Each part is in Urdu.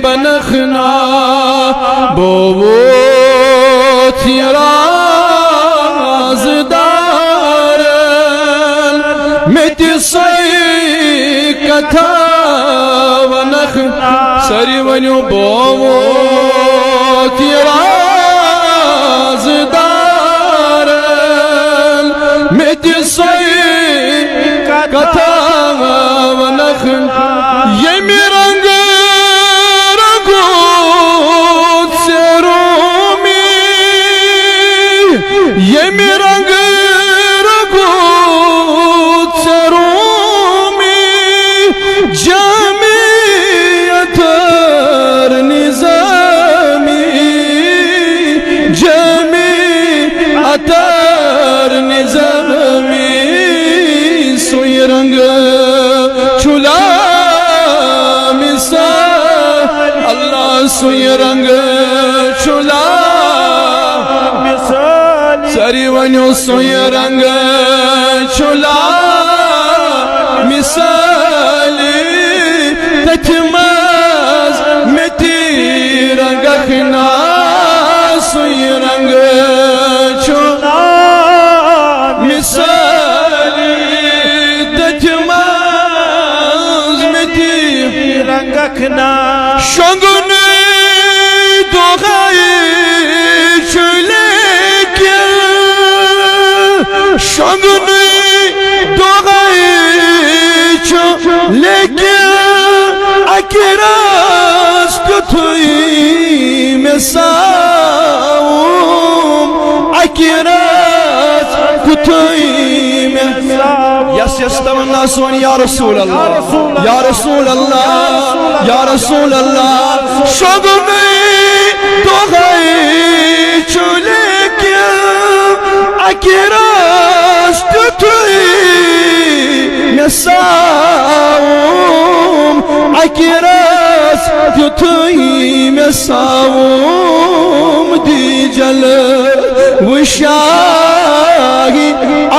بنخنا بوت رازدارن متی صی کتھا ونخنا سری ونیو بوت رازدارن متی صی کتھا ونخنا یمی رنگ رگوت سے رومی یمی رنگ رگوت سے رومی جامعیت نظامی جامعیت نظامی سوئی رنگ چھلا اللہ سوئی رنگ چھلا سری ونیو سوئی رنگ چھلا مثالی تتماز متی رنگ اخنا سوئی رنگ چھلا مثالی تتماز متی رنگ اخنا شنگن دوغائی چلے کیا شنگن دوغائی چلے کیا اکراس کتھوئی میں ساؤم اکراس کتھوئی میں یس تمنا سونی یا رسول اللہ یا رسول اللہ یا رسول اللہ شگنی تو غی چلے کیا اکراست توی مساوم اکراست توی مساوم دی جل وشاہی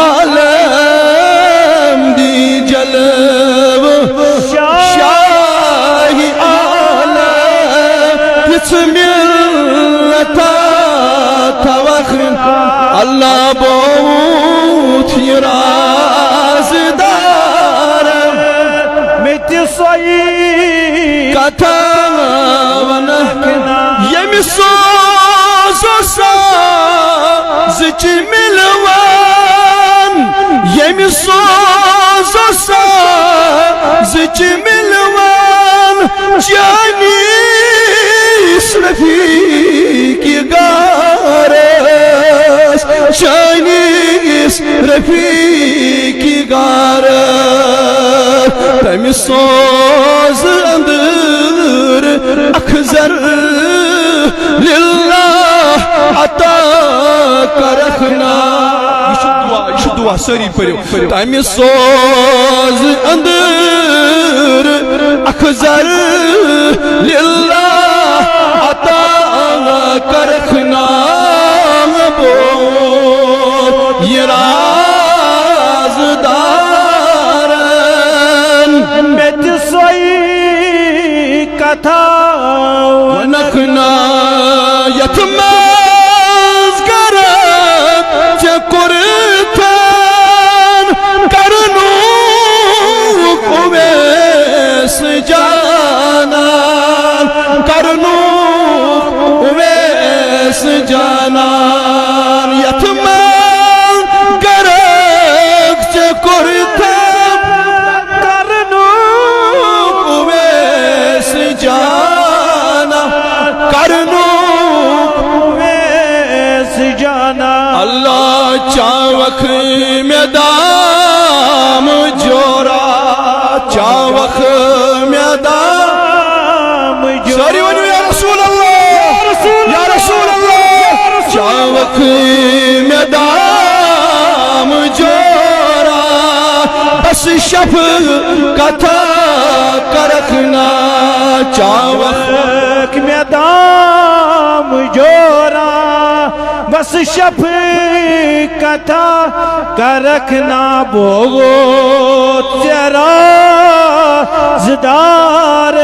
عالم دی جل شاہی عالم ملتا توخن اللہ بوت رازدار متی صی کتا ونخنا یمی سوز و ساز چی ملوان یمی سوز و ساز چی ملوان جانی رفیقی گارس چانیس رفیقی گارس تمی سوز اندر اخزر للہ عطا کرخنا یہ دعا سری پڑھو تمی سوز اندر اخزر للہ عطا کرخنا بو یہ رازدارن بیت سوئی کتھا ونخنا یتماز کرب چکرتن کرنو اویس جانان کرنو اویس جانان یتمان گرک چکرتن کرنو اویس جانان کرنو اویس جانان اللہ چاوک میں دام جورا چاوک میں دام جورا ساری ونیو یا رسول اللہ یا رسول اللہ چاوک میں دام جورا بس شف کتھا کرخنا چاوک میں دام جورا بس شف کتھا کرخنا بوت تیرا زدار